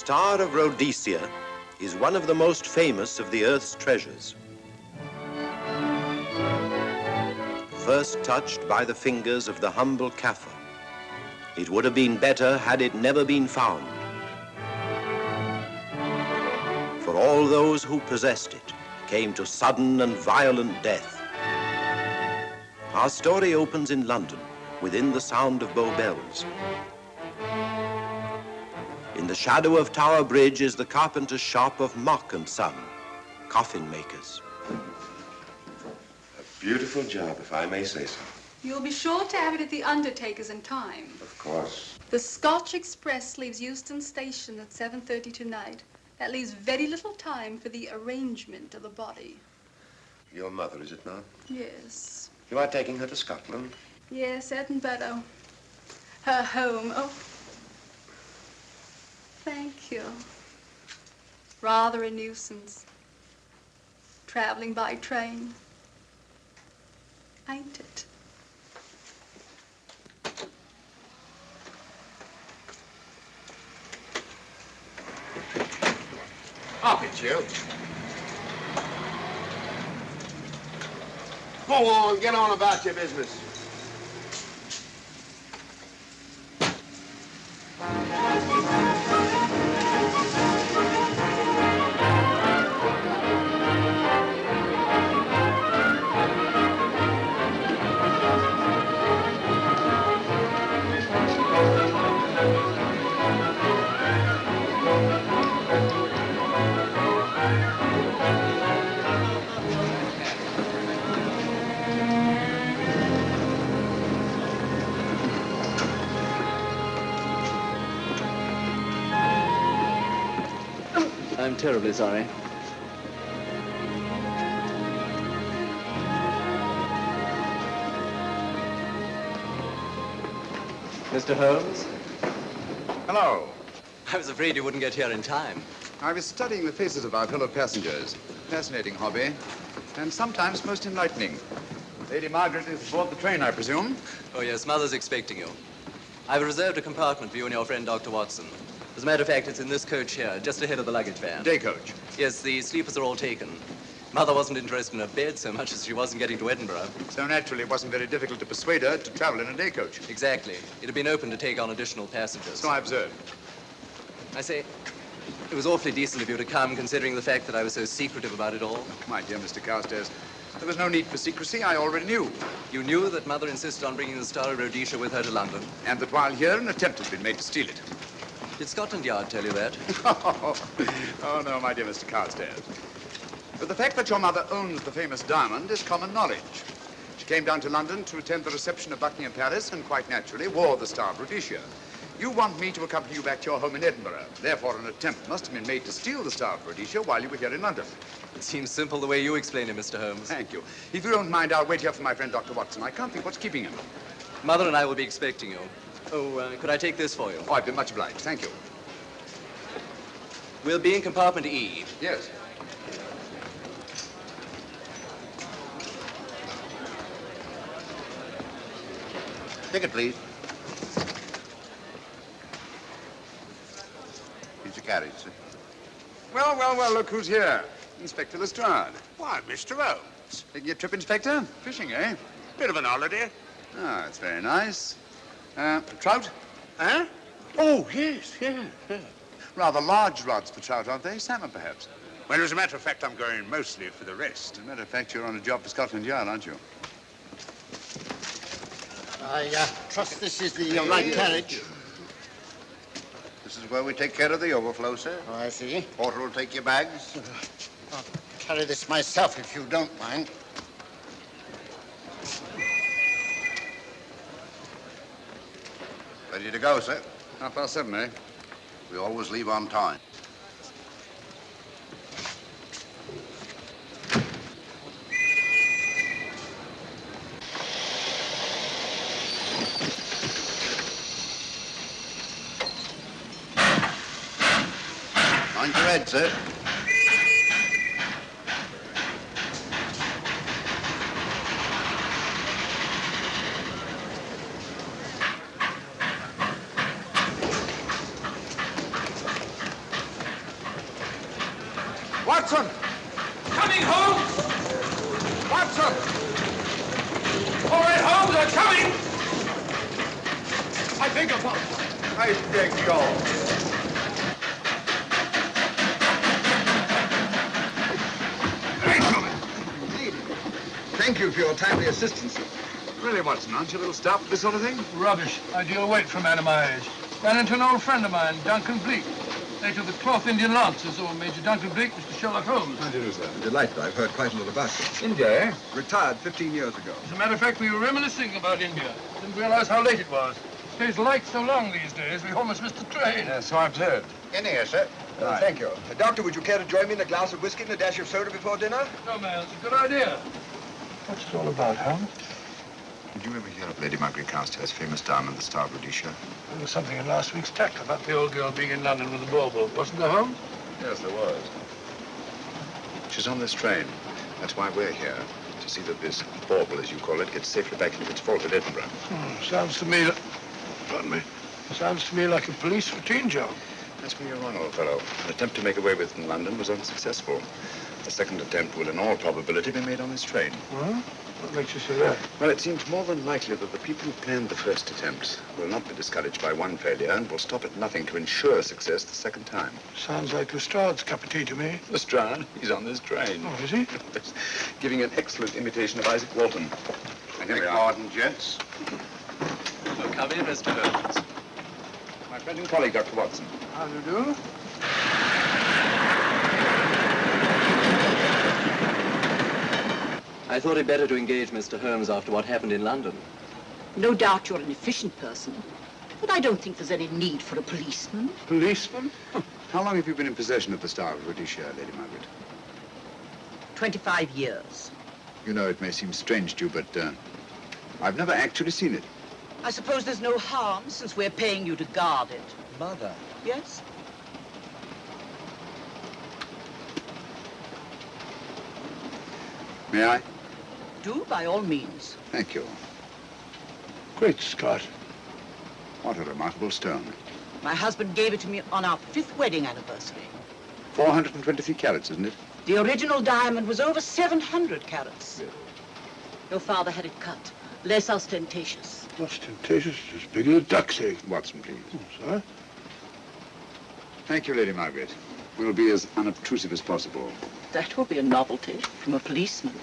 Star of Rhodesia is one of the most famous of the Earth's treasures. First touched by the fingers of the humble Kaffir, it would have been better had it never been found. For all those who possessed it came to sudden and violent death. Our story opens in London, within the sound of Bow Bells. In the shadow of Tower Bridge is the carpenter's shop of Mock and Son, coffin makers. A beautiful job, if I may say so. You'll be sure to have it at the undertaker's in time. Of course. The Scotch Express leaves Euston Station at 7:30 tonight. That leaves very little time for the arrangement of the body. Your mother, is it not? Yes. You are taking her to Scotland? Yes, Edinburgh. Her home. Oh. Thank you. Rather a nuisance. Traveling by train. Ain't it? Up it, you. Go on, get on about your business. I'm terribly sorry. Mr. Holmes? Hello. I was afraid you wouldn't get here in time. I was studying the faces of our fellow passengers. Fascinating hobby, and sometimes most enlightening. Lady Margaret is aboard the train, I presume? Oh, yes, Mother's expecting you. I've reserved a compartment for you and your friend, Dr. Watson. As a matter of fact, it's in this coach here, just ahead of the luggage van. Day coach? Yes, the sleepers are all taken. Mother wasn't interested in a bed so much as she was in getting to Edinburgh. So naturally, it wasn't very difficult to persuade her to travel in a day coach. Exactly. It had been open to take on additional passengers. So I observed. I say, it was awfully decent of you to come, considering the fact that I was so secretive about it all. My dear Mr. Carstairs, there was no need for secrecy. I already knew. You knew that Mother insisted on bringing the Star of Rhodesia with her to London? And that while here, an attempt has been made to steal it. Did Scotland Yard tell you that? Oh, no, my dear Mr. Carstairs. But the fact that your mother owns the famous diamond is common knowledge. She came down to London to attend the reception of Buckingham Palace and quite naturally wore the Star of Rhodesia. You want me to accompany you back to your home in Edinburgh. Therefore, an attempt must have been made to steal the Star of Rhodesia while you were here in London. It seems simple the way you explain it, Mr. Holmes. Thank you. If you don't mind, I'll wait here for my friend, Dr. Watson. I can't think what's keeping him. Mother and I will be expecting you. Oh, could I take this for you? Oh, I've been much obliged. Thank you. We'll be in compartment E. Yes. Ticket, please. Here's your carriage, sir. Well, look who's here. Inspector Lestrade. Why, Mr. Holmes. Taking a trip, Inspector? Fishing, eh? Bit of an holiday. Ah, it's very nice. Trout? Huh? Oh, yes. Rather large rods for trout, aren't they? Salmon, perhaps? Well, as a matter of fact, I'm going mostly for the rest. As a matter of fact, you're on a job for Scotland Yard, aren't you? I trust this is the right carriage. This is where we take care of the overflow, sir. Oh, I see. Porter will take your bags. I'll carry this myself if you don't mind. Ready to go, sir. 7:30, eh? We always leave on time. Mind your head, sir. Watson! Coming, Holmes! Watson! All right, Holmes, I'm coming! I beg your pardon. I beg your... Thank you for your timely assistance. Really, Watson, aren't you a little stout for this sort of thing? Rubbish. Ideal weight for a man of my age. Ran into an old friend of mine, Duncan Bleak. Late of the Cloth Indian Lancers, or Major Duncan Bleak, Mr. Sherlock Holmes. How do you do, sir? Delighted. I've heard quite a lot about you. India, eh? Retired 15 years ago. As a matter of fact, we were reminiscing about India. Didn't realize how late it was. Stays light so long these days, we almost missed the train. Yeah, so I've heard. In here, sir. Right. Thank you. Doctor, would you care to join me in a glass of whiskey and a dash of soda before dinner? No, man, it's a good idea. What's it all about, Holmes? Did you ever hear of Lady Margaret Carstairs' famous diamond, the Star of Rhodesia? There was something in last week's tackle about the old girl being in London with the bauble, wasn't there, Holmes? Yes, there was. She's on this train. That's why we're here, to see that this bauble, as you call it, gets safely back into its vault at Edinburgh. Sounds to me... Pardon me. Sounds to me like a police routine job. That's where you're wrong, old fellow. An attempt to make away with it in London was unsuccessful. The second attempt will, in all probability, be made on this train. Well, what makes you say that? Well, it seems more than likely that the people who planned the first attempt will not be discouraged by one failure and will stop at nothing to ensure success the second time. Sounds like Lestrade's cup of tea to me. Lestrade, he's on this train. Oh, is he? Giving an excellent imitation of Isaac Walton. And here we are. Pardon, gents. Well, come in, Mr. Holmes. My friend and colleague, Dr. Watson. How do you do? I thought it better to engage Mr. Holmes after what happened in London. No doubt you're an efficient person, but I don't think there's any need for a policeman. Policeman? How long have you been in possession of the Star of Rhodesia, Lady Margaret? 25 years. You know, it may seem strange to you, but I've never actually seen it. I suppose there's no harm since we're paying you to guard it. Mother. Yes? May I? Do, by all means. Thank you. Great Scott. What a remarkable stone. My husband gave it to me on our 5th wedding anniversary. 423 carats, isn't it? The original diamond was over 700 carats. Yes. Your father had it cut, less ostentatious. Ostentatious, as big as a duck's egg. Watson, please. Oh, sir? Thank you, Lady Margaret. We'll be as unobtrusive as possible. That will be a novelty from a policeman.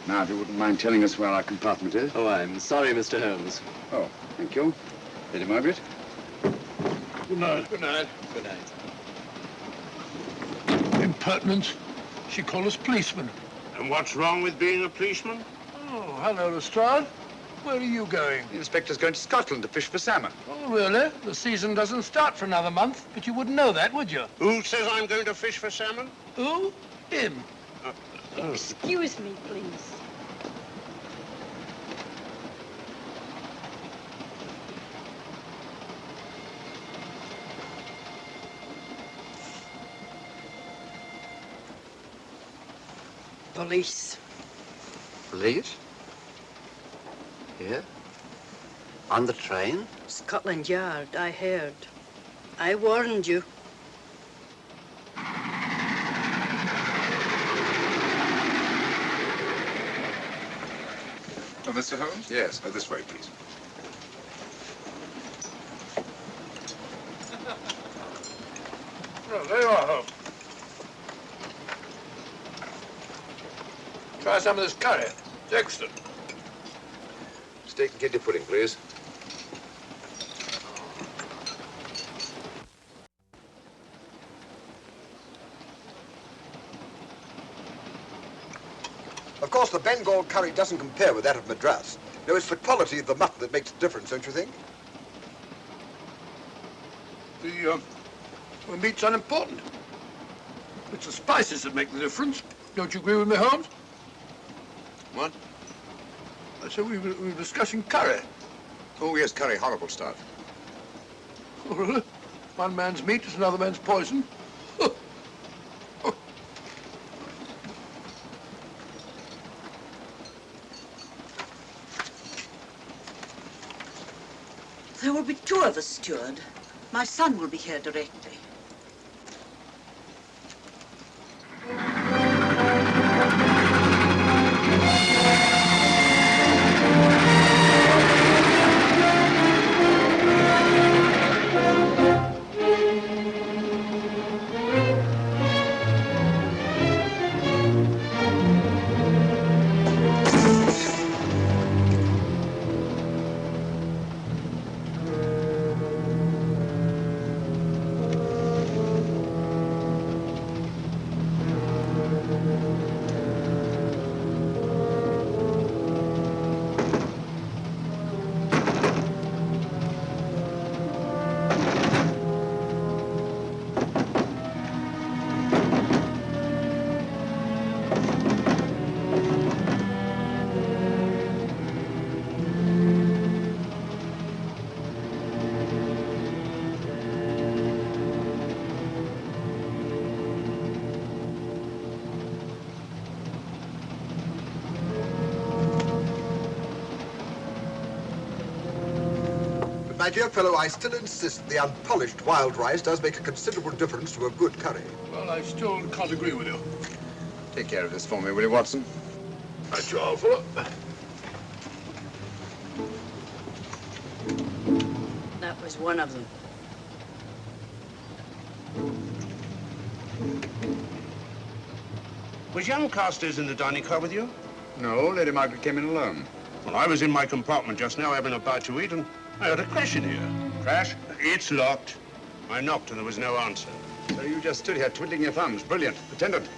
Now, if you wouldn't mind telling us where our compartment is. Oh, I'm sorry, Mr. Holmes. Oh, thank you. Lady Margaret? Good night. Good night. Good night. Impertinence. She called us policemen. And what's wrong with being a policeman? Oh, hello, Lestrade. Where are you going? The inspector's going to Scotland to fish for salmon. Oh, really? The season doesn't start for another month, but you wouldn't know that, would you? Who says I'm going to fish for salmon? Who? Him. Excuse me, please. Police. Police? Here? On the train? Scotland Yard, I heard. I warned you. Oh, Mr. Holmes? Yes. This way, please. Oh, there you are, Holmes. Try some of this curry. It's excellent. Steak and kidney pudding, please. Of course, the Bengal curry doesn't compare with that of Madras. No, it's the quality of the mutton that makes the difference, don't you think? The meat's unimportant. It's the spices that make the difference. Don't you agree with me, Holmes? What? I said we were discussing curry. Oh, yes, curry. Horrible stuff. Oh, really? One man's meat is another man's poison. There will be 2 of us, steward. My son will be here directly. my dear fellow, I still insist the unpolished wild rice does make a considerable difference to a good curry. Well, I still can't agree with you. Take care of this for me, will you, Watson? At your offer. That was one of them. Was young Carstairs in the dining car with you? No, Lady Margaret came in alone. Well, I was in my compartment just now having a bite to eat, and I heard a crash in here. Crash? It's locked. I knocked and there was no answer. So you just stood here twiddling your thumbs. Brilliant. Attendant,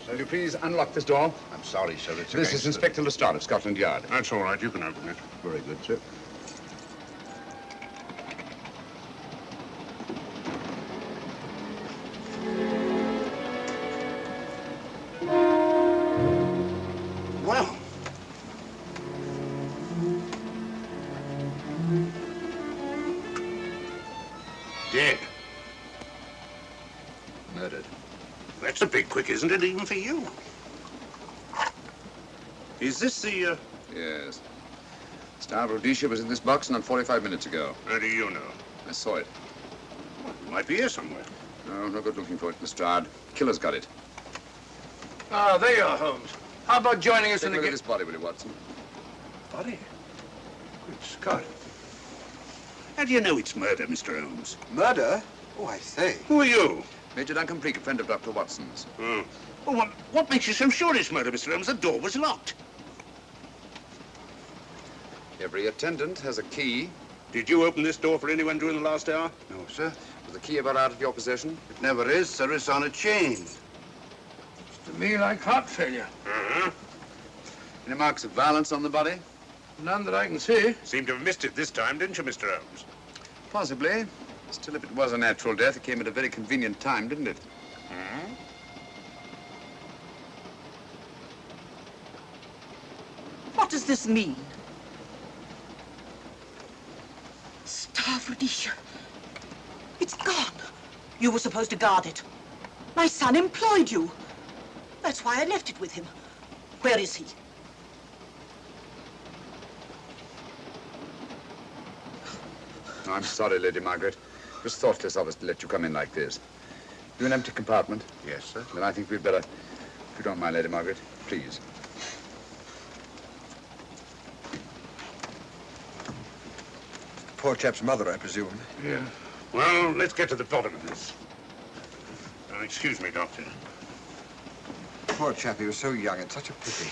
will you please unlock this door? I'm sorry, sir. It's This is Inspector Lestrade of Scotland Yard. That's all right. You can open it. Very good, sir. Well, Dead. Murdered. That's a bit quick, isn't it, even for you? Is this the, Yes. Star of Rhodesia was in this box not 45 minutes ago. How do you know? I saw it. Well, it might be here somewhere. No good looking for it, Lestrade. Killer's got it. Ah, there you are, Holmes. How about joining us Take in a the look at this body, will you, Watson? Body? Good Scott. How do you know it's murder, Mr. Holmes? murder? Oh, I say. Who are you? Major Duncan Bleak, a friend of Dr. Watson's. Oh. Well, what makes you so sure it's murder, Mr. Holmes? The door was locked. Every attendant has a key. Did you open this door for anyone during the last hour? No, sir. Was the key ever out of your possession? It never is, sir. It's on a chain. To me, like heart failure. Uh-huh. Any marks of violence on the body? None that I can see. Seemed to have missed it this time, didn't you, Mr. Holmes? Possibly. Still, if it was a natural death, it came at a very convenient time, didn't it? Hmm? What does this mean? Star of Rhodesia. It's gone. You were supposed to guard it. My son employed you. That's why I left it with him. Where is he? I'm sorry, Lady Margaret. It was thoughtless of us to let you come in like this. You an empty compartment? Yes, sir. Then I think we'd better, if you don't mind, Lady Margaret, please. Poor chap's mother, I presume. Yeah. Well, let's get to the bottom of this. Excuse me, Doctor. Poor chap, he was so young. It's such a pity.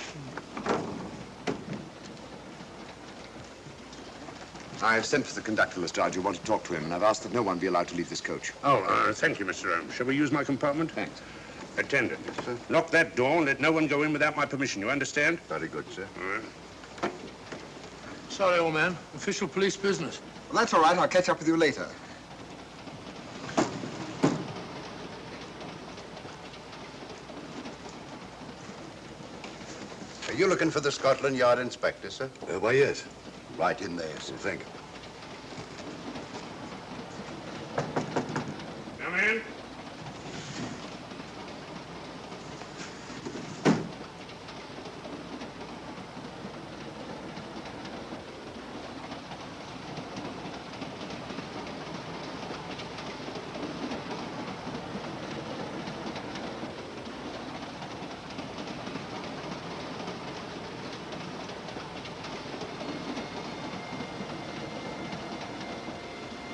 I've sent for the conductor, Lestrade. You want to talk to him, and I've asked that no one be allowed to leave this coach. Oh, thank you, Mr. Holmes. Shall we use my compartment? Thanks. Attendant, sir. Lock that door and let no one go in without my permission. You understand? Very good, sir. All right. Sorry, old man. Official police business. Well, that's all right. I'll catch up with you later. Are you looking for the Scotland Yard inspector, sir? Why, yes. Right in there, sir. Thank you. Come in.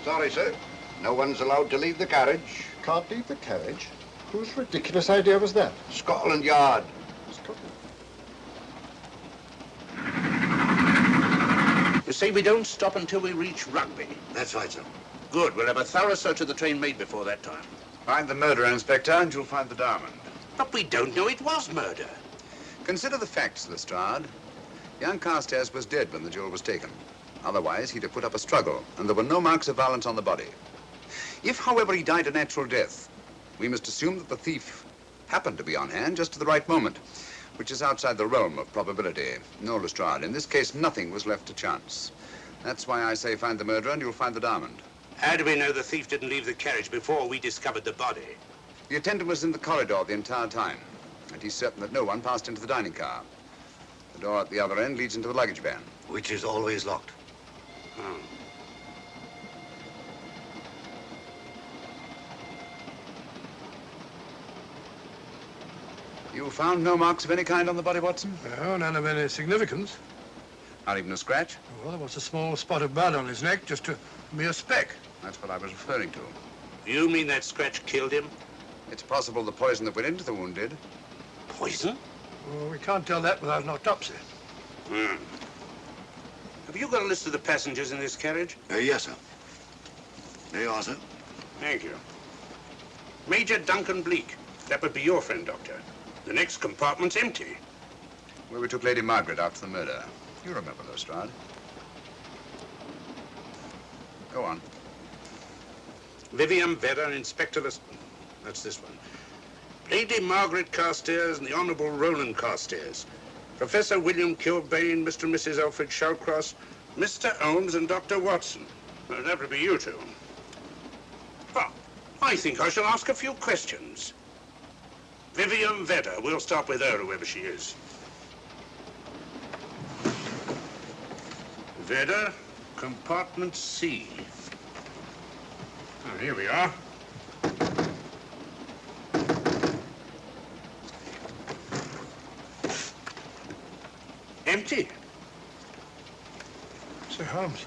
Sorry, sir. No one's allowed to leave the carriage. Can't leave the carriage? Whose ridiculous idea was that? Scotland Yard. You see, we don't stop until we reach Rugby. That's right, sir. Good. We'll have a thorough search of the train made before that time. Find the murderer, Inspector, and you'll find the diamond. But we don't know it was murder. Consider the facts, Lestrade. Young Carstairs was dead when the jewel was taken. Otherwise, he'd have put up a struggle, and there were no marks of violence on the body. If, however, he died a natural death, we must assume that the thief happened to be on hand just at the right moment, which is outside the realm of probability. No, Lestrade, in this case, nothing was left to chance. That's why I say find the murderer and you'll find the diamond. How do we know the thief didn't leave the carriage before we discovered the body? The attendant was in the corridor the entire time, and he's certain that no one passed into the dining car. The door at the other end leads into the luggage van. Which is always locked. Oh. You found no marks of any kind on the body, Watson? No, none of any significance. Not even a scratch? Well, there was a small spot of blood on his neck, just a mere speck. That's what I was referring to. You mean that scratch killed him? It's possible the poison that went into the wound did. Poison? Well, we can't tell that without an autopsy. Hmm. Have you got a list of the passengers in this carriage? Yes, sir. There you are, sir. Thank you. Major Duncan Bleak. That would be your friend, Doctor. The next compartment's empty. Where we took Lady Margaret after the murder. You remember, Lestrade. Go on. Vivian Vedder, Inspector That's this one. Lady Margaret Carstairs and the Honorable Roland Carstairs. Professor William Kilbane, Mr. and Mrs. Alfred Shawcross, Mr. Holmes and Dr. Watson. Well, that would be you two. Well, I think I shall ask a few questions. Vivian Vedder, we'll start with her, whoever she is. Vedder, compartment C. Oh, here we are. Empty. Say, Holmes,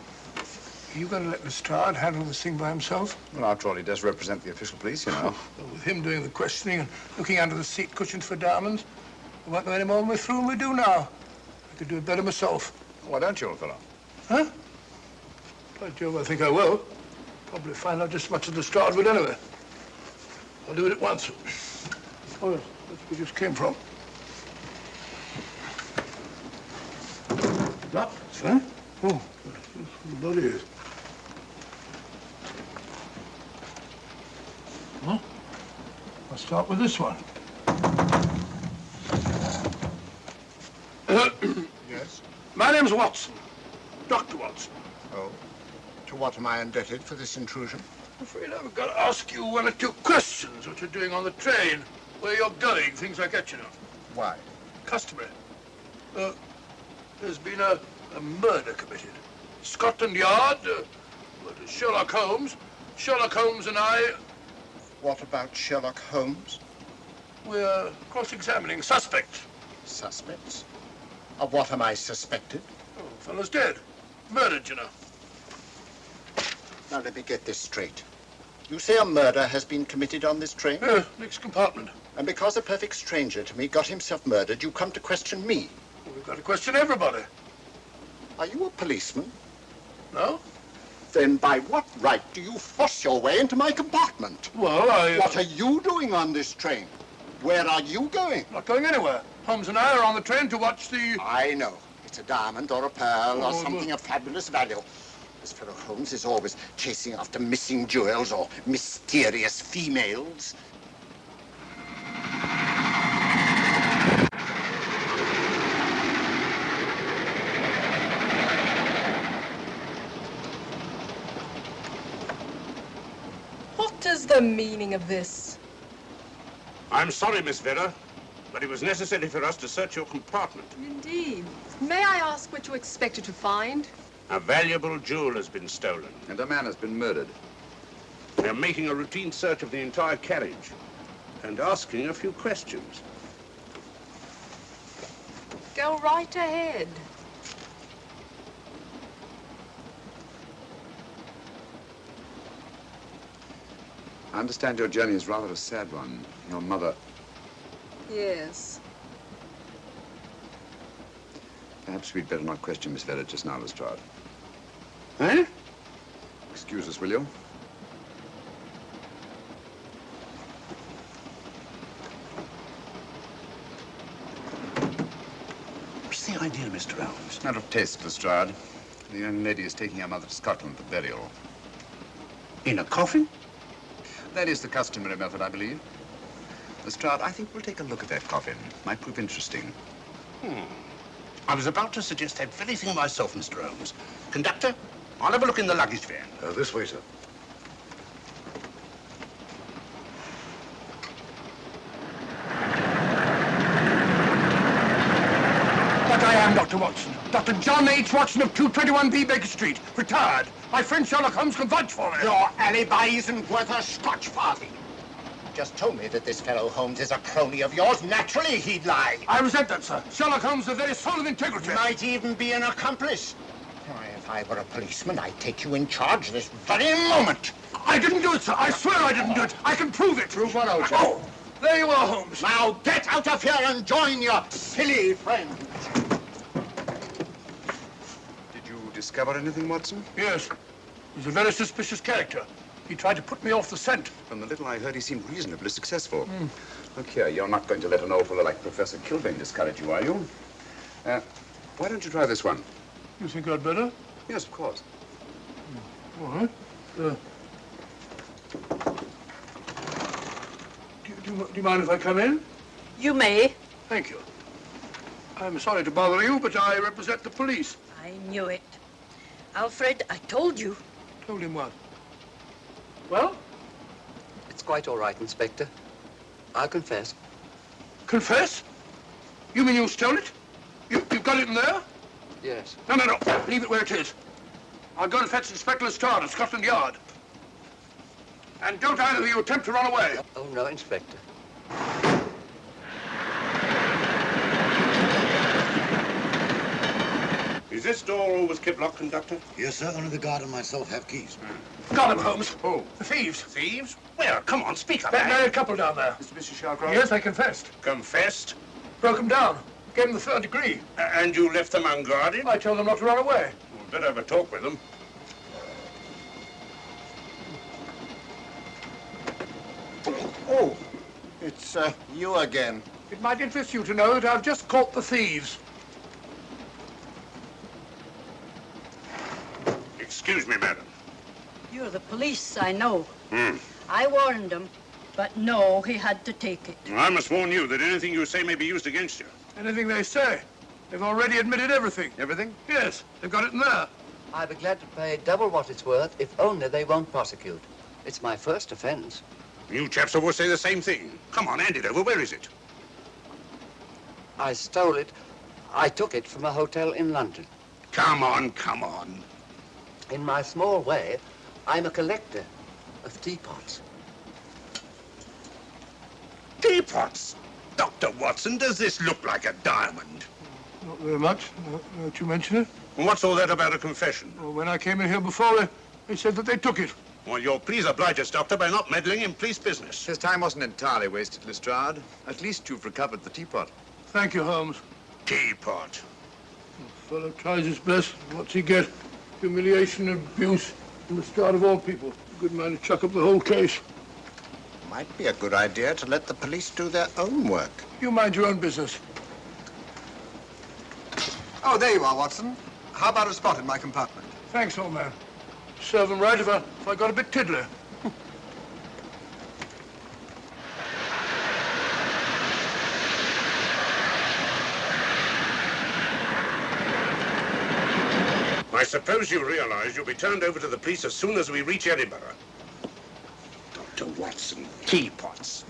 are you going to let Lestrade handle this thing by himself? Well, after all, he does represent the official police, you know. Well, with him doing the questioning and looking under the seat cushions for diamonds, we won't know any more when we're through than we do now. I could do it better myself. Why don't you, old fellow? Huh? By Jove, I think I will. Probably find out just as much as Lestrade would anyway. I'll do it at once. Oh, yes, that's where we just came from. That, sir? Oh, what the bloody is. Huh? I'll start with this one. Yes? My name's Watson. Dr. Watson. Oh. To what am I indebted for this intrusion? I'm afraid I've got to ask you one or two questions. What you're doing on the train, where you're going, things like that, you know. Why? Customary. There's been a murder committed. Scotland Yard, Sherlock Holmes. Sherlock Holmes and I... What about Sherlock Holmes? We're cross-examining suspects. Suspects? Of what am I suspected? Oh, fellow's dead. Murdered, you know. Now, let me get this straight. You say a murder has been committed on this train? Next compartment. And because a perfect stranger to me got himself murdered, you come to question me? Well, we've got to question everybody. Are you a policeman? No? Then by what right do you force your way into my compartment? Well, What are you doing on this train? Where are you going? Not going anywhere. Holmes and I are on the train to watch the... I know. It's a diamond or a pearl or something of fabulous value. This fellow Holmes is always chasing after missing jewels or mysterious females. What is the meaning of this? I'm sorry, Miss Vedder, but it was necessary for us to search your compartment. Indeed. May I ask what you expected to find? A valuable jewel has been stolen. And a man has been murdered. We're making a routine search of the entire carriage and asking a few questions. Go right ahead. I understand your journey is rather a sad one. Your mother... Yes. Perhaps we'd better not question Miss Vedder just now, Lestrade. Eh? Excuse us, will you? What's the idea, Mr. Holmes? Out of taste, Lestrade. The young lady is taking her mother to Scotland for burial. In a coffin? That is the customary method, I believe. Lestrade, I think we'll take a look at that coffin. Might prove interesting. I was about to suggest that very thing myself, Mr. Holmes. Conductor, I'll have a look in the luggage van. This way, sir. But I am Dr. Watson. Dr. John H. Watson of 221B Baker Street, retired. My friend Sherlock Holmes can vouch for me. Your alibi isn't worth a Scotch farthing. just told me that this fellow Holmes is a crony of yours. Naturally, he'd lie. I resent that, sir. Sherlock Holmes is the very soul of integrity. Might even be an accomplice. Why, if I were a policeman, I'd take you in charge this very moment. I didn't do it, sir. I swear I didn't do it. I can prove it. Prove what, Old Chap? Oh, there you are, Holmes. Now get out of here and join your silly friends. Did you discover anything, Watson? Yes. He's a very suspicious character. He tried to put me off the scent. From the little I heard, he seemed reasonably successful. Look here, you're not going to let an old fellow like Professor Kilbane discourage you, are you? Why don't you try this one? You think I'd better? Yes, of course. All right. Do you mind if I come in? You may. Thank you. I'm sorry to bother you, but I represent the police. I knew it. Alfred, I told you. Told him what? Well? It's quite all right, Inspector. I'll confess. Confess? You mean you stole it? You've got it in there? Yes. No. Leave it where it is. I'll go and fetch Inspector Lestrade at Scotland Yard. And don't either of you attempt to run away. Oh, no, Inspector. Is this door always kept locked, Conductor? Yes, sir. Only the guard and myself have keys. Got him, Holmes. Who? The thieves. Thieves? Where? Come on, speak up. That married couple down there. Mr. Shawcross? Yes, they confessed. Confessed? Broke them down. Gave them the third degree. And you left them unguarded? I told them not to run away. We'd better have a talk with them. Oh, it's you again. It might interest you to know that I've just caught the thieves. Excuse me, madam. You're the police, I know. I warned him, but no, he had to take it. I must warn you that anything you say may be used against you. Anything they say. They've already admitted everything. Everything? Yes, they've got it in there. I'd be glad to pay double what it's worth if only they won't prosecute. It's my first offense. You chaps always say the same thing. Come on, hand it over. Where is it? I stole it. I took it from a hotel in London. Come on. In my small way, I'm a collector of teapots. Teapots? Dr. Watson, does this look like a diamond? Not very much, now that you mention it. And what's all that about a confession? Well, when I came in here before, they said that they took it. Well, you'll please oblige us, Doctor, by not meddling in police business. His time wasn't entirely wasted, Lestrade. At least you've recovered the teapot. Thank you, Holmes. Teapot. The fellow tries his best. What's he get? Humiliation and abuse from the start of all people. A good man to chuck up the whole case. Might be a good idea to let the police do their own work. You mind your own business. Oh, there you are, Watson. How about a spot in my compartment? Thanks, old man. Serve him right if I got a bit tiddler. I suppose you realize you'll be turned over to the police as soon as we reach Edinburgh. Dr. Watson, teapots.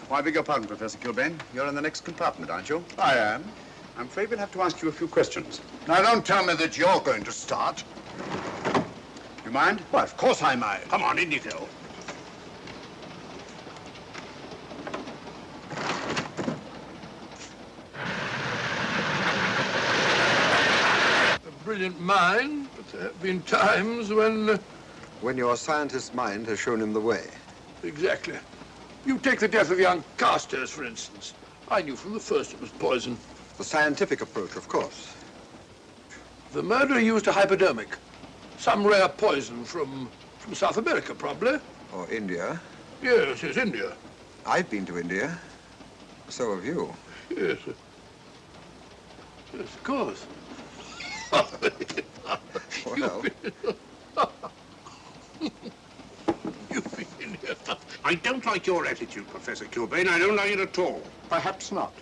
Oh, I beg your pardon, Professor Kilbane. You're in the next compartment, aren't you? I am. I'm afraid we'll have to ask you a few questions. Now, don't tell me that you're going to start. You mind? Well, of course I mind. Come on, in you go. A brilliant mind, but there have been times when... When your scientist's mind has shown him the way. Exactly. You take the death of young Carstairs, for instance. I knew from the first it was poison. The scientific approach, of course. The murderer used a hypodermic. Some rare poison from South America, probably. Or India. Yes, India. I've been to India. So have you. Yes. Yes, of course. Well, You've been in here. I don't like your attitude, Professor Kilbane. I don't like it at all. Perhaps not.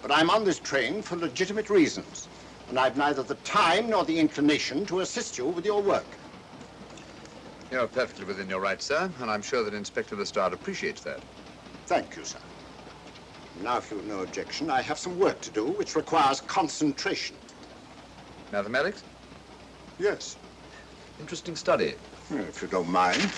But I'm on this train for legitimate reasons. And I've neither the time nor the inclination to assist you with your work. You're perfectly within your rights, sir, and I'm sure that Inspector Lestrade appreciates that. Thank you, sir. Now, if you've no objection, I have some work to do which requires concentration. Mathematics? Yes. Interesting study. If you don't mind.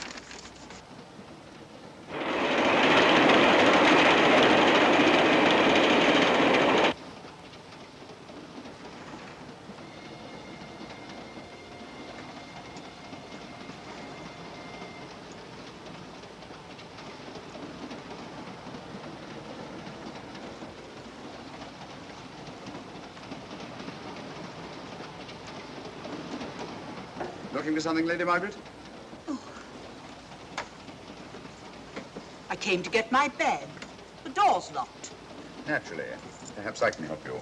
Looking for something, Lady Margaret? I came to get my bag. The door's locked. Naturally. Perhaps I can help you.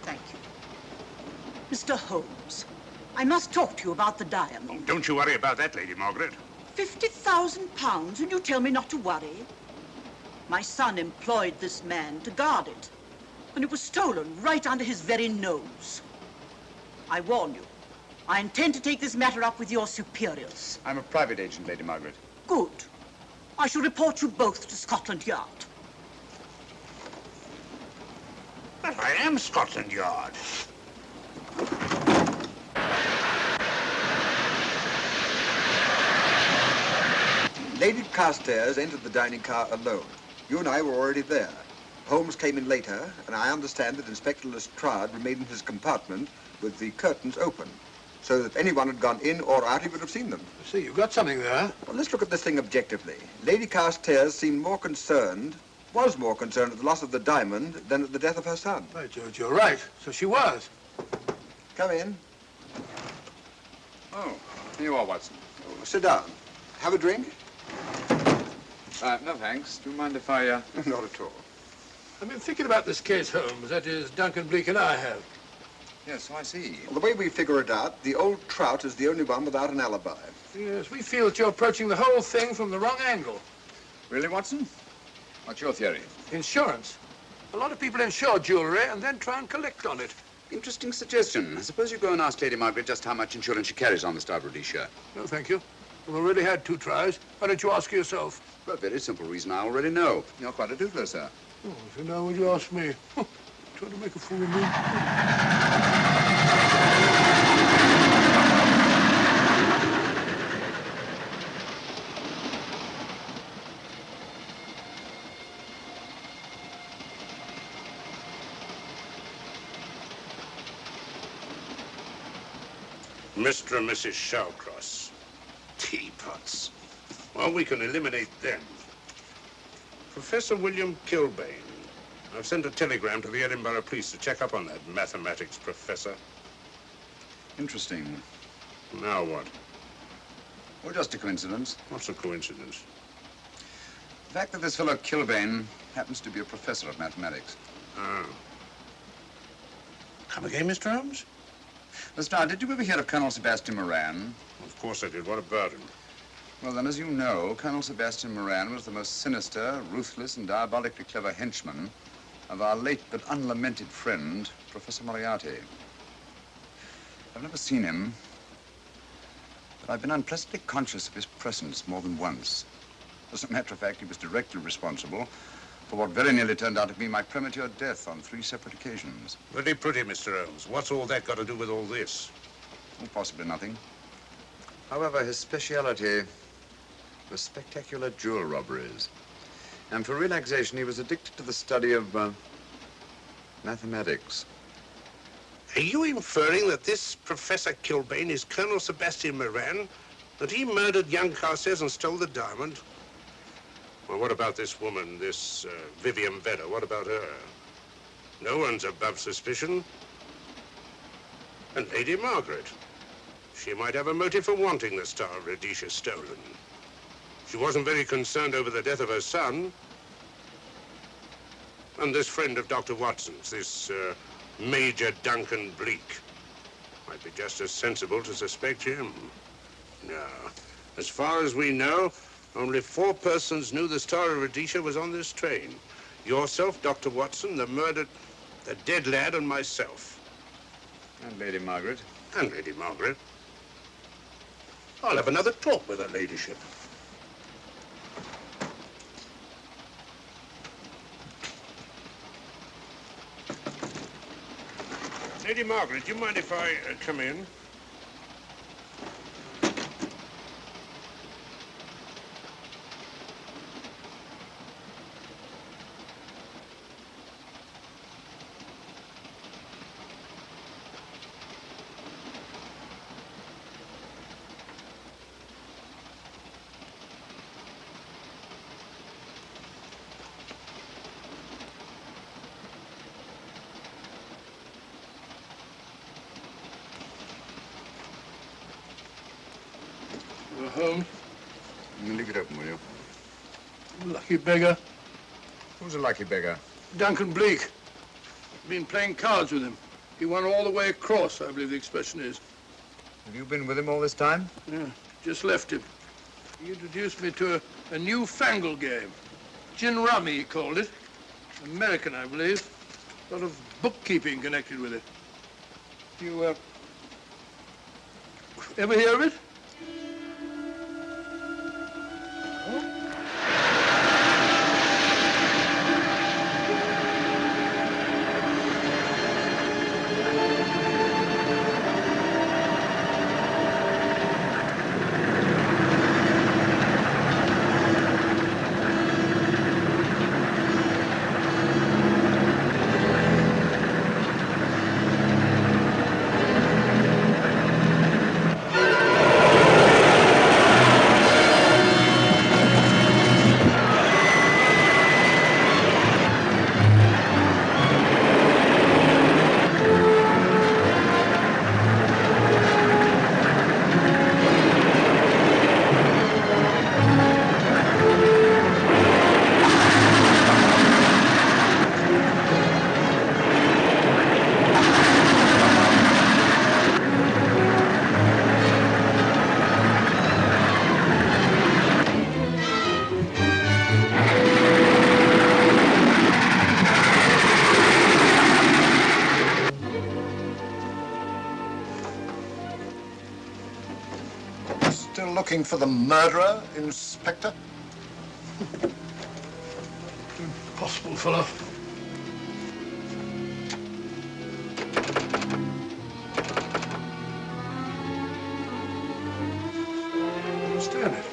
Thank you. Mr. Holmes, I must talk to you about the diamond. Oh, don't you worry about that, Lady Margaret. £50,000, and you tell me not to worry? My son employed this man to guard it, and it was stolen right under his very nose. I warn you, I intend to take this matter up with your superiors. I'm a private agent, Lady Margaret. Good. I shall report you both to Scotland Yard. But I am Scotland Yard. Lady Carstairs entered the dining car alone. You and I were already there. Holmes came in later, and I understand that Inspector Lestrade remained in his compartment with the curtains open, so that if anyone had gone in or out, he would have seen them. See, you've got something there. Well, let's look at this thing objectively. Lady Carstairs seemed more concerned, was more concerned at the loss of the diamond than at the death of her son. Right, George, you're right. So she was. Come in. Oh, here you are, Watson. Oh, sit down. Have a drink? No, thanks. Do you mind if I, Not at all. I've been thinking about this case, Holmes. That is, Duncan Bleak and I have. Yes, so I see. Well, the way we figure it out, the old trout is the only one without an alibi. Yes, we feel that you're approaching the whole thing from the wrong angle. Really, Watson? What's your theory? Insurance. A lot of people insure jewelry and then try and collect on it. Interesting suggestion. I suppose you go and ask Lady Margaret just how much insurance she carries on the Star Rhodesia. No, thank you. We've already had 2 tries. Why don't you ask her yourself? For a very simple reason I already know. You're quite a doodler, sir. Oh, so now would you ask me? Trying to make a fool of me. Mr. and Mrs. Shallcross. Teapots. Well, we can eliminate them. Professor William Kilbane. I've sent a telegram to the Edinburgh police to check up on that mathematics professor. Interesting. Now what? Well, just a coincidence. What's a coincidence? The fact that this fellow Kilbane happens to be a professor of mathematics. Oh. Come again, Mr. Holmes? Lestrade, did you ever hear of Colonel Sebastian Moran? Of course I did. What about him? Well, then, as you know, Colonel Sebastian Moran was the most sinister, ruthless, and diabolically clever henchman of our late but unlamented friend, Professor Moriarty. I've never seen him, but I've been unpleasantly conscious of his presence more than once. As a matter of fact, he was directly responsible for what very nearly turned out to be my premature death on 3 separate occasions. Pretty pretty, Mr. Holmes. What's all that got to do with all this? Oh, possibly nothing. However, his speciality was spectacular jewel robberies. And for relaxation, he was addicted to the study of mathematics. Are you inferring that this Professor Kilbane is Colonel Sebastian Moran? That he murdered young Carstairs and stole the diamond? Well, what about this woman, this Vivian Vedder? What about her? No one's above suspicion. And Lady Margaret. She might have a motive for wanting the Star of Rhodesia stolen. She wasn't very concerned over the death of her son. And this friend of Dr. Watson's, this Major Duncan Bleak, might be just as sensible to suspect him. No. As far as we know, only 4 persons knew the Star of Rhodesia was on this train. Yourself, Dr. Watson, the dead lad, and myself. And Lady Margaret. And Lady Margaret. I'll have another talk with her ladyship. Lady Margaret, do you mind if I come in? Holmes. Leave it open, will you? Lucky beggar. Who's a lucky beggar? Duncan Bleak. Been playing cards with him. He won all the way across, I believe the expression is. Have you been with him all this time? Yeah, just left him. He introduced me to a newfangled game. Gin rummy, he called it. American, I believe. A lot of bookkeeping connected with it. You, ever hear of it? Still looking for the murderer, Inspector? Impossible, fellow. Understand it.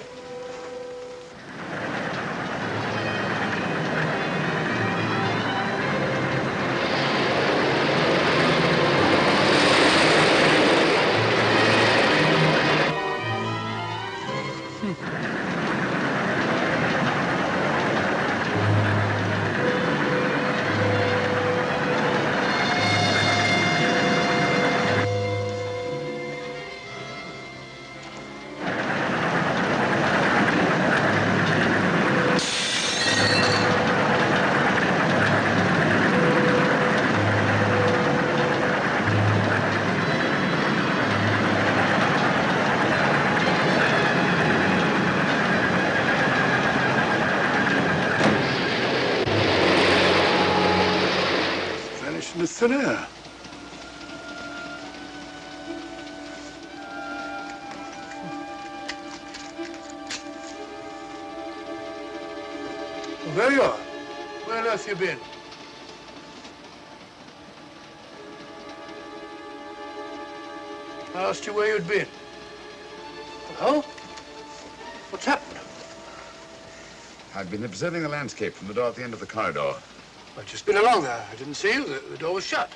Vanished into thin air. Well, there you are. Where on earth you been? I asked you where you'd been. Well, what's happened? I've been observing the landscape from the door at the end of the corridor. I've just been along there. I didn't see you. The door was shut.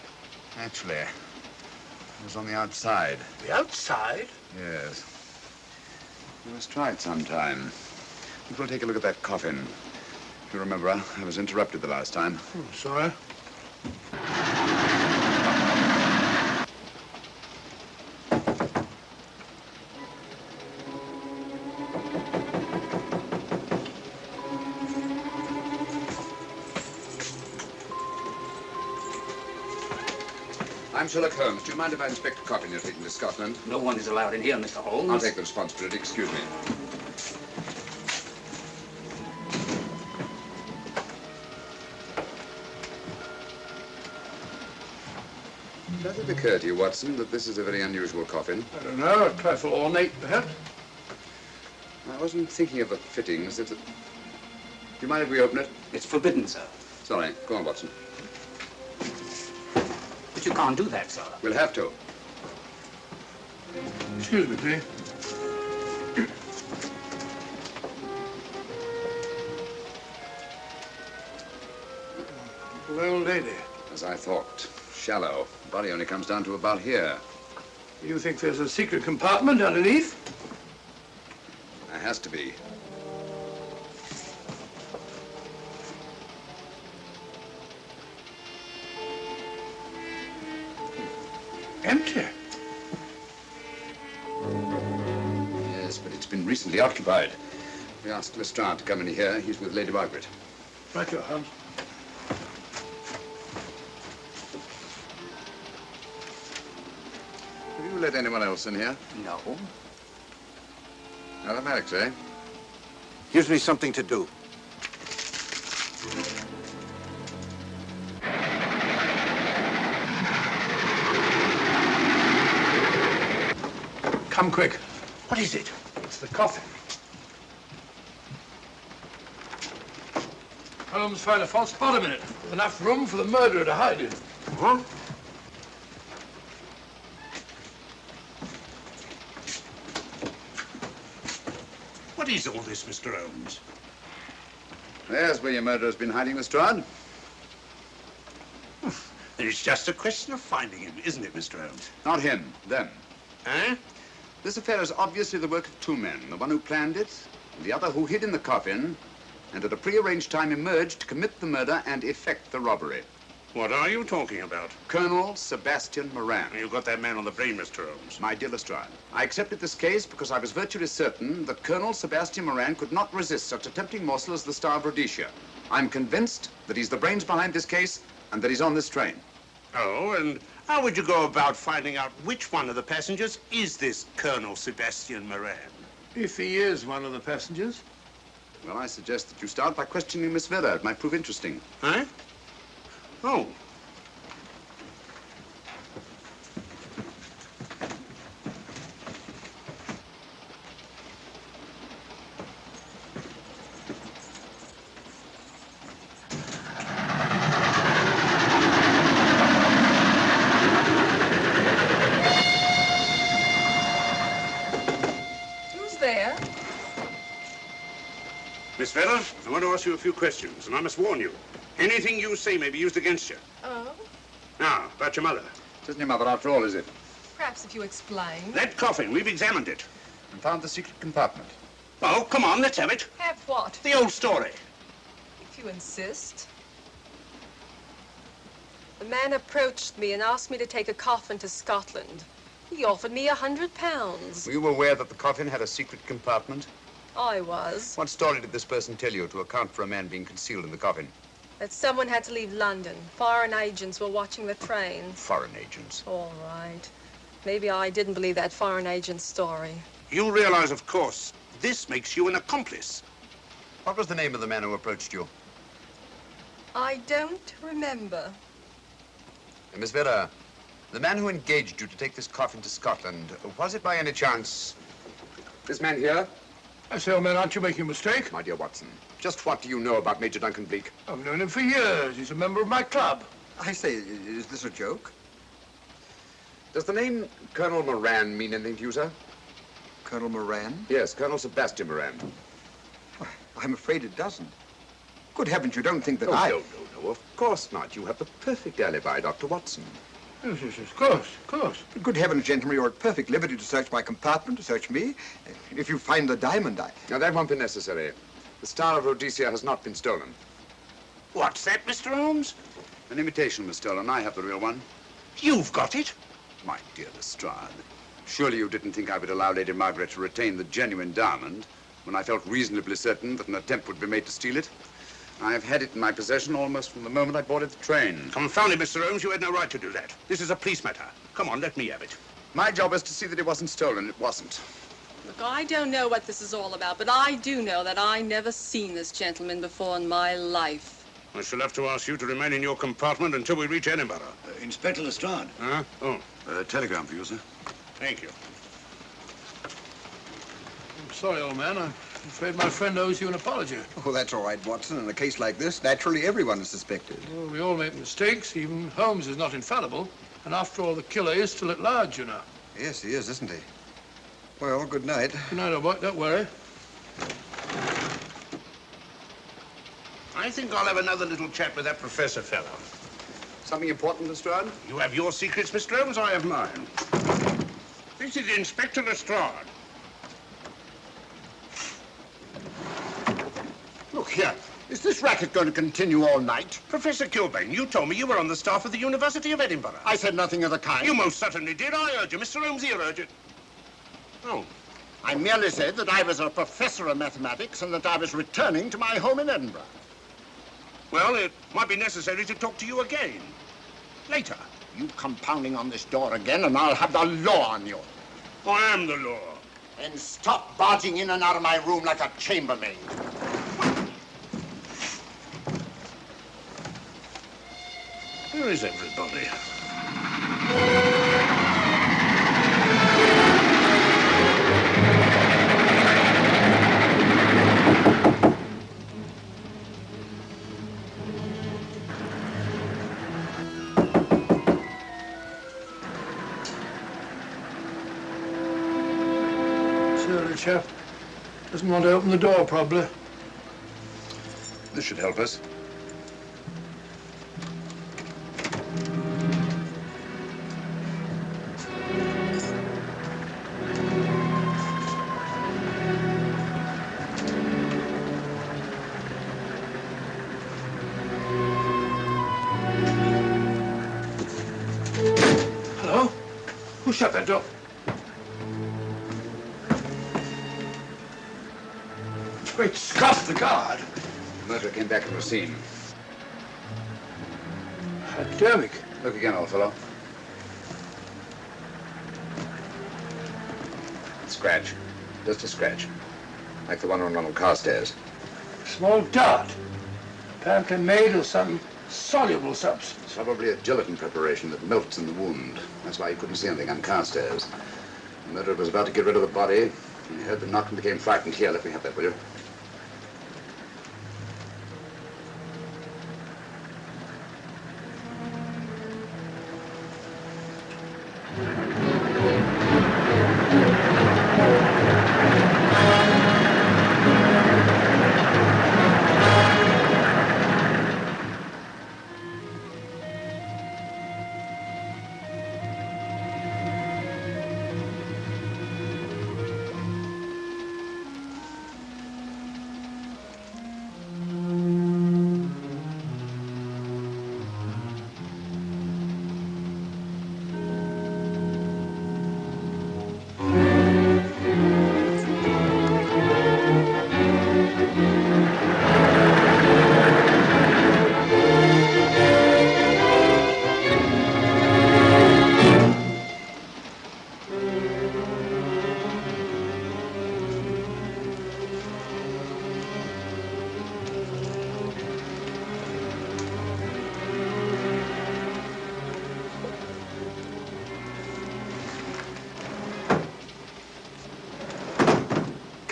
Actually, I was on the outside. The outside? Yes. We must try it sometime. We'll take a look at that coffin. If you remember, I was interrupted the last time. Sorry. I'm Sherlock Holmes. Do you mind if I inspect a coffin you're taking to Scotland? No one is allowed in here, Mr. Holmes. I'll take the responsibility. Excuse me. Does it occur to you, Watson, that this is a very unusual coffin? I don't know. A trifle ornate, perhaps. I wasn't thinking of the fittings. Do you mind if we open it? It's forbidden, sir. Sorry. Go on, Watson. But you can't do that, sir. We'll have to. Excuse me, please. Little old lady. As I thought. Shallow. Body only comes down to about here. You think there's a secret compartment underneath? There has to be. Empty. Yes, but it's been recently occupied. We asked Lestrade to come in here. He's with Lady Margaret. Right, your Holmes. Have you let anyone else in here? No. Automatics, eh? Gives me something to do. Come quick. What is it? It's the coffin. Holmes found a false bottom in it. Enough room for the murderer to hide in. Huh? What is all this, Mr. Holmes? There's where your murderer's been hiding, Lestrade. It's just a question of finding him, isn't it, Mr. Holmes? Not him, them. Eh? This affair is obviously the work of two men, the one who planned it, and the other who hid in the coffin, and at a prearranged time emerged to commit the murder and effect the robbery. What are you talking about? Colonel Sebastian Moran. You got that man on the brain, Mr. Holmes. My dear Lestrade, I accepted this case because I was virtually certain that Colonel Sebastian Moran could not resist such a tempting morsel as the Star of Rhodesia. I'm convinced that he's the brains behind this case and that he's on this train. Oh, and how would you go about finding out which one of the passengers is this Colonel Sebastian Moran? If he is one of the passengers. Well, I suggest that you start by questioning Miss Vera. It might prove interesting. Huh? Oh. Who's there? Miss Vera, I want to ask you a few questions, and I must warn you. Anything you say may be used against you. Oh? Now, about your mother. It isn't your mother after all, is it? Perhaps if you explain. That coffin, we've examined it. And found the secret compartment. Oh, come on, let's have it. Have what? The old story. If you insist. The man approached me and asked me to take a coffin to Scotland. He offered me £100. Were you aware that the coffin had a secret compartment? I was. What story did this person tell you to account for a man being concealed in the coffin? That someone had to leave London. Foreign agents were watching the train. Foreign agents. All right. Maybe I didn't believe that foreign agent story. You realize, of course, this makes you an accomplice. What was the name of the man who approached you? I don't remember. Miss Vera, the man who engaged you to take this coffin to Scotland, was it by any chance this man here? I say, old man, aren't you making a mistake? My dear Watson, just what do you know about Major Duncan Bleak? I've known him for years. He's a member of my club. I say, is this a joke? Does the name Colonel Moran mean anything to you, sir? Colonel Moran? Yes, Colonel Sebastian Moran. Why, I'm afraid it doesn't. Good heavens, you don't think that No, I... of course not. You have the perfect alibi, Dr. Watson. Yes, of course, of course. Good heavens, gentlemen, you're at perfect liberty to search my compartment, to search me. If you find the diamond, Now, that won't be necessary. The Star of Rhodesia has not been stolen. What's that, Mr. Holmes? An imitation was stolen. I have the real one. You've got it? My dear Lestrade, surely you didn't think I would allow Lady Margaret to retain the genuine diamond when I felt reasonably certain that an attempt would be made to steal it? I have had it in my possession almost from the moment I boarded the train. Confound it, Mr. Holmes, you had no right to do that. This is a police matter. Come on, let me have it. My job is to see that it wasn't stolen. It wasn't. Look, I don't know what this is all about, but I do know that I never seen this gentleman before in my life. I shall have to ask you to remain in your compartment until we reach Edinburgh. Inspector Lestrade. Huh? Oh. Telegram for you, sir. Thank you. I'm sorry, old man. I'm afraid my friend owes you an apology. Oh, that's all right, Watson. In a case like this, naturally everyone is suspected. Well, we all make mistakes. Even Holmes is not infallible. And after all, the killer is still at large, you know. Yes, he is, isn't he? Well, good night. Good night, old boy. Don't worry. I think I'll have another little chat with that professor fellow. Something important, Lestrade? You have your secrets, Mr. Holmes, I have mine. This is Inspector Lestrade. Look here. Is this racket going to continue all night? Professor Kilbane, you told me you were on the staff of the University of Edinburgh. I said nothing of the kind. You most certainly did. I urge you. Mr. Holmes here urged it. Oh, I merely said that I was a professor of mathematics and that I was returning to my home in Edinburgh. Well, it might be necessary to talk to you again. Later. You come pounding on this door again and I'll have the law on you. I am the law. And stop barging in and out of my room like a chambermaid. Where is everybody? Surly chap. Doesn't want to open the door, probably. This should help us. Hello? Who shut that door? Great Scott, the guard. The murderer came back from the scene. Hypodermic. Look again, old fellow. Scratch. Just a scratch. Like the one on Ronald Carstairs. Small dart. Apparently made of some soluble substance. Probably a gelatin preparation that melts in the wound. That's why you couldn't see anything on Carstairs. The murderer was about to get rid of the body. He heard the knock and became frightened. Here, let me have that, will you?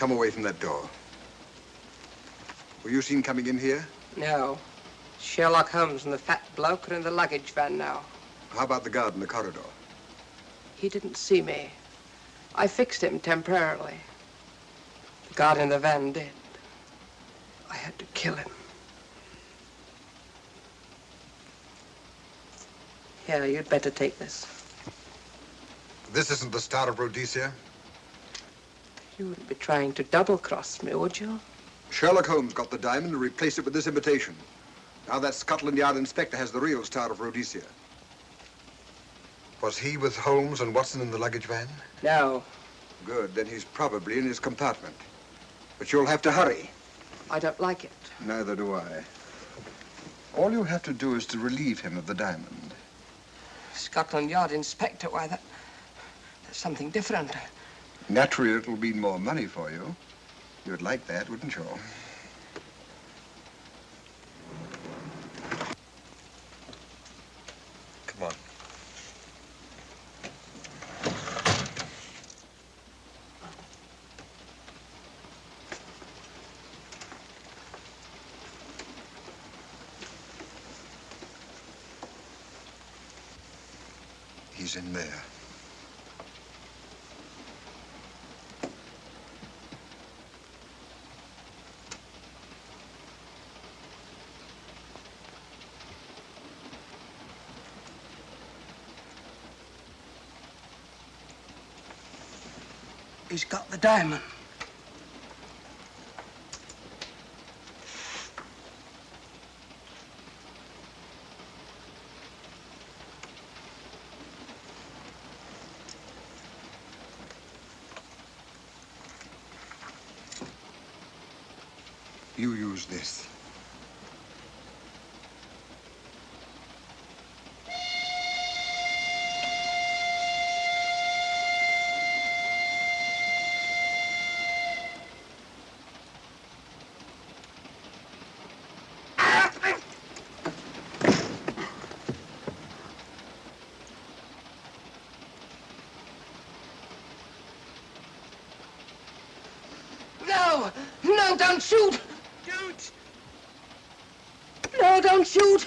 Come away from that door. Were you seen coming in here? No. Sherlock Holmes and the fat bloke are in the luggage van now. How about the guard in the corridor? He didn't see me. I fixed him temporarily. The guard in the van did. I had to kill him. Here, you'd better take this. This isn't the Star of Rhodesia? You wouldn't be trying to double-cross me, would you? Sherlock Holmes got the diamond and replaced it with this imitation. Now that Scotland Yard inspector has the real Star of Rhodesia. Was he with Holmes and Watson in the luggage van? No. Good, then he's probably in his compartment. But you'll have to hurry. I don't like it. Neither do I. All you have to do is to relieve him of the diamond. Scotland Yard inspector, why, that's something different. Naturally, it'll mean more money for you. You'd like that, wouldn't you? Come on. He's in there. He's got the diamond. You use this. No! No, don't shoot! Don't! No, don't shoot!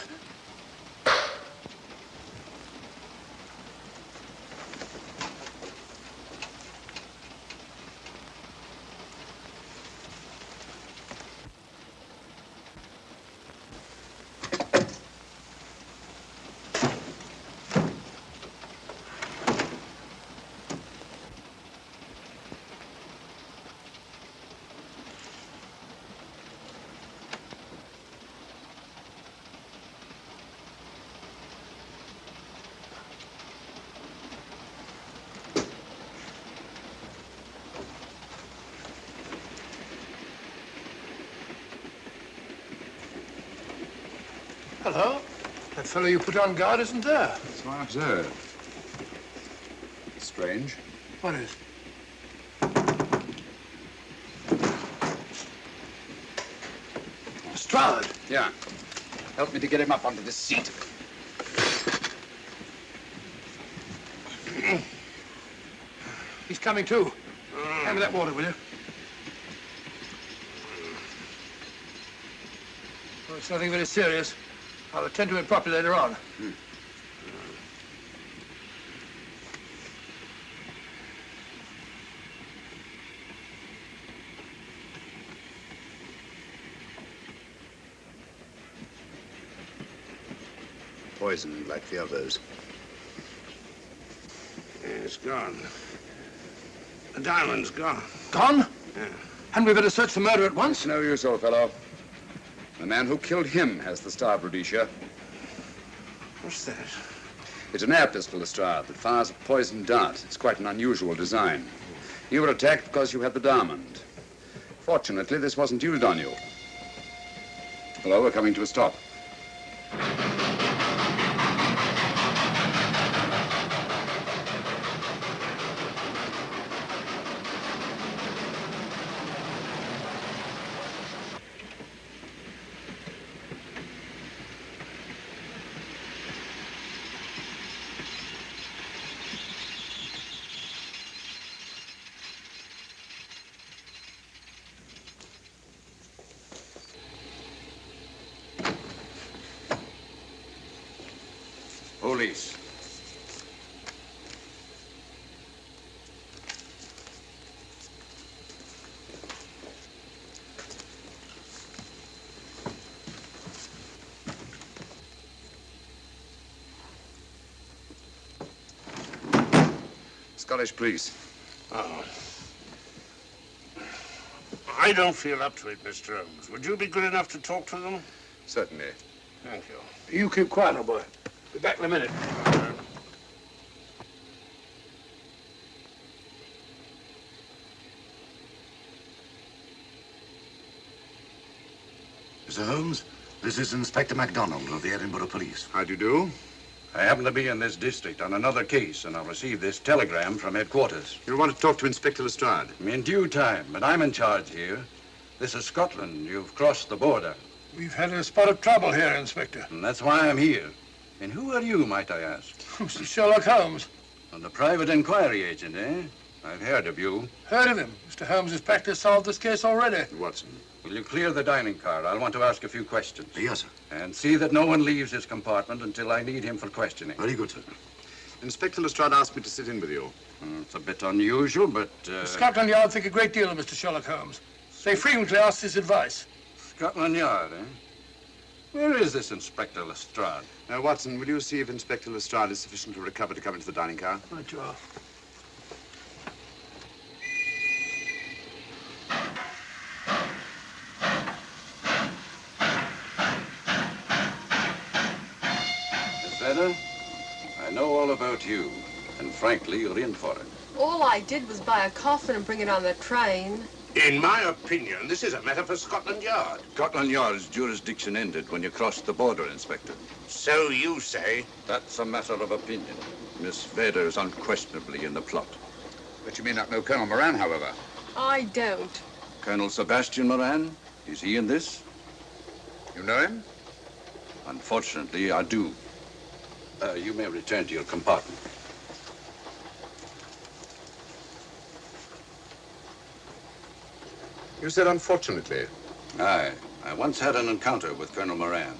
Hello? That fellow you put on guard isn't there. So I observed. Strange. What is? Lestrade! Yeah. Help me to get him up onto this seat. He's coming too. Hand me that water, will you? Well, it's nothing very serious. I'll attend to it properly later on. Poisoned like the others. Yeah, it's gone. The diamond's gone. Gone? Yeah. Hadn't we better search the murder at once? It's no use, old fellow. The man who killed him has the Star of Rhodesia. What's that? It's an air pistol, Lestrade, that fires a poisoned dart. It's quite an unusual design. You were attacked because you had the diamond. Fortunately, this wasn't used on you. Hello, we're coming to a stop. Police. Scottish police. Oh. I don't feel up to it, Mr. Holmes. Would you be good enough to talk to them? Certainly. Thank you. You keep quiet, old boy. Be back in a minute. Mr. Holmes, this is Inspector MacDonald of the Edinburgh Police. How do you do? I happen to be in this district on another case, and I'll receive this telegram from headquarters. You want to talk to Inspector Lestrade? In due time, but I'm in charge here. This is Scotland. You've crossed the border. We've had a spot of trouble here, Inspector. And that's why I'm here. And who are you, might I ask? Mr. Sherlock Holmes. And the private inquiry agent, eh? I've heard of you. Heard of him. Mr. Holmes has practically solved this case already. Watson. Will you clear the dining car? I'll want to ask a few questions. Yes, sir. And see that no one leaves his compartment until I need him for questioning. Very good, sir. Inspector Lestrade asked me to sit in with you. It's a bit unusual, but... Scotland Yard think a great deal of Mr. Sherlock Holmes. They frequently ask his advice. Scotland Yard, eh? Where is this Inspector Lestrade? Now, Watson, will you see if Inspector Lestrade is sufficiently recovered to come into the dining car? Right, you are. Miss Vedder, I know all about you, and frankly, you're in for it. All I did was buy a coffin and bring it on the train. In my opinion, this is a matter for Scotland Yard. Scotland Yard's jurisdiction ended when you crossed the border, Inspector. So you say? That's a matter of opinion. Miss Vader is unquestionably in the plot. But you may not know Colonel Moran, however. I don't. Colonel Sebastian Moran, is he in this? You know him? Unfortunately, I do. You may return to your compartment. You said unfortunately. Aye. I once had an encounter with Colonel Moran.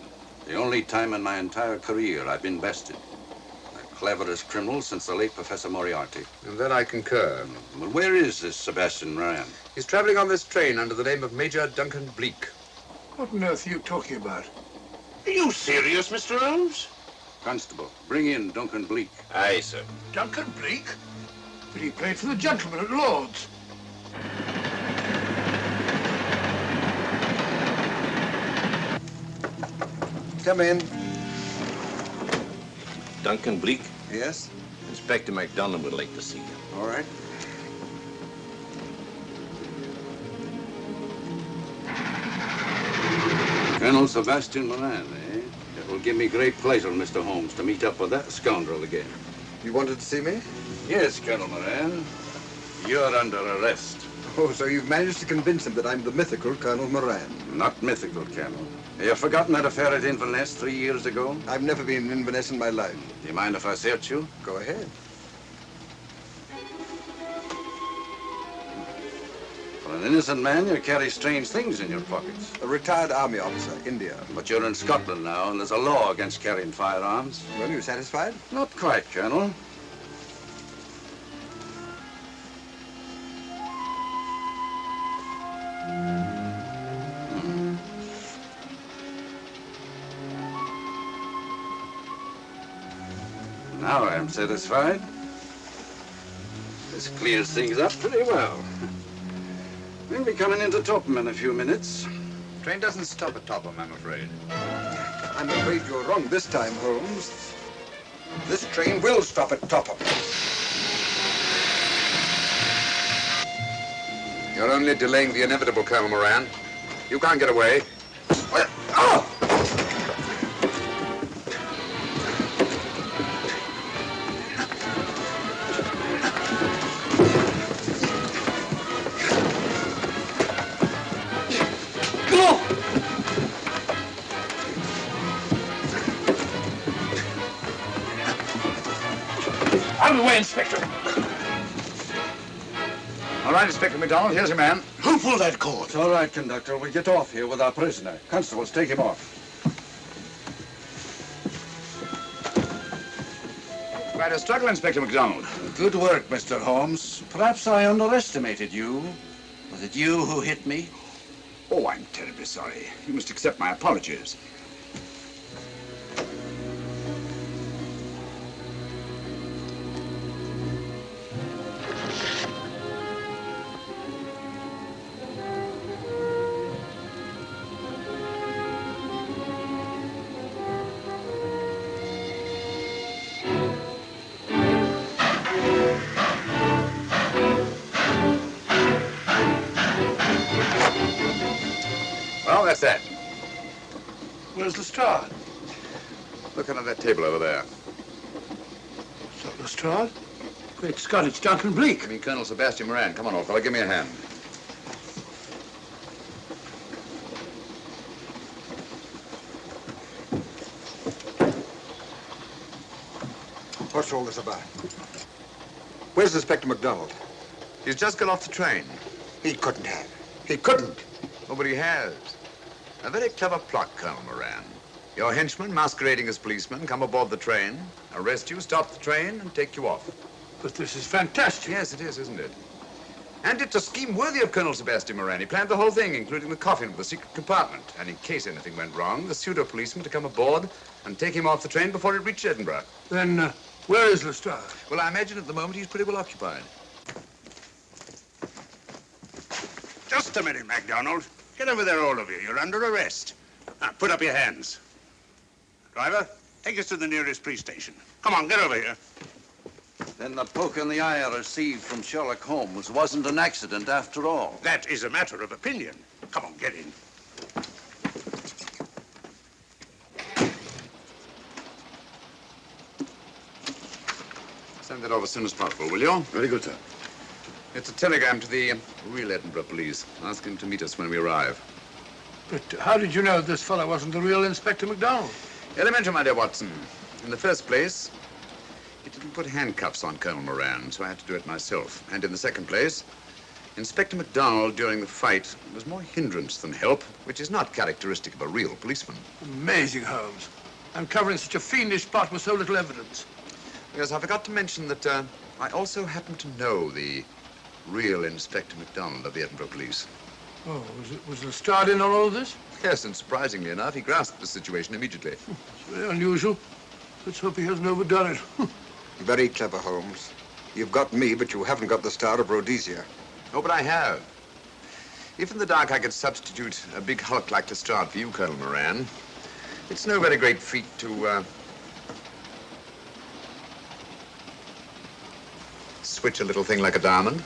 The only time in my entire career I've been bested. The cleverest criminal since the late Professor Moriarty. And then I concur. Well, where is this Sebastian Moran? He's traveling on this train under the name of Major Duncan Bleak. What on earth are you talking about? Are you serious, Mr. Holmes? Constable, bring in Duncan Bleak. Aye, sir. Duncan Bleak? But he played for the gentleman at Lord's. Come in. Duncan Bleak? Yes? Inspector MacDonald would like to see you. All right. Colonel Sebastian Moran, eh? It will give me great pleasure, Mr. Holmes, to meet up with that scoundrel again. You wanted to see me? Yes, Colonel Moran. You're under arrest. Oh, so you've managed to convince him that I'm the mythical Colonel Moran. Not mythical, Colonel. Have you forgotten that affair at Inverness 3 years ago? I've never been in Inverness in my life. Do you mind if I search you? Go ahead. For an innocent man, you carry strange things in your pockets. A retired army officer, India. But you're in Scotland now, and there's a law against carrying firearms. Well, you satisfied? Not quite, Colonel. Now I'm satisfied. This clears things up pretty well. We'll be coming into Topham in a few minutes. Train doesn't stop at Topham, I'm afraid. I'm afraid you're wrong this time, Holmes. This train will stop at Topham. You're only delaying the inevitable, Colonel Moran. You can't get away. Out of the way, Inspector. All right, Inspector MacDonald, here's your man. Who pulled that cord? It's all right, conductor. We'll get off here with our prisoner. Constables, take him off. Quite a struggle, Inspector MacDonald. Good work, Mr. Holmes. Perhaps I underestimated you. Was it you who hit me? Oh, I'm terribly sorry. You must accept my apologies. Well, that's that. Where's Lestrade? Look under that table over there. It's not Lestrade. Great Scott, it's Duncan Bleak. I mean, Colonel Sebastian Moran. Come on, old fella, give me a hand. What's all this about? Where's Inspector MacDonald? He's just got off the train. He couldn't have. He couldn't. Nobody has. A very clever plot, Colonel Moran. Your henchmen, masquerading as policemen, come aboard the train, arrest you, stop the train, and take you off. But this is fantastic. Yes, it is, isn't it? And it's a scheme worthy of Colonel Sebastian Moran. He planned the whole thing, including the coffin with the secret compartment. And in case anything went wrong, the pseudo-policeman to come aboard and take him off the train before it reached Edinburgh. Then, where is Lestrade? Well, I imagine at the moment he's pretty well occupied. Just a minute, MacDonald. Get over there, all of you. You're under arrest. Now, put up your hands. Driver, take us to the nearest police station. Come on, get over here. Then the poke in the eye I received from Sherlock Holmes wasn't an accident after all. That is a matter of opinion. Come on, get in. Send that off as soon as possible, will you? Very good, sir. It's a telegram to the real Edinburgh police, asking to meet us when we arrive. But how did you know this fellow wasn't the real Inspector MacDonald? Elementary, my dear Watson. In the first place, he didn't put handcuffs on Colonel Moran, so I had to do it myself. And in the second place, Inspector MacDonald, during the fight, was more hindrance than help, which is not characteristic of a real policeman. Amazing, Holmes. Uncovering such a fiendish plot with so little evidence. Yes, I forgot to mention that I also happen to know the real Inspector MacDonald of the Edinburgh Police. Oh, was Lestrade in on all this? Yes, and surprisingly enough, he grasped the situation immediately. It's very unusual. Let's hope he hasn't overdone it. Very clever, Holmes. You've got me, but you haven't got the Star of Rhodesia. Oh, but I have. If in the dark I could substitute a big hulk like Lestrade for you, Colonel Moran, it's no very great feat to switch a little thing like a diamond.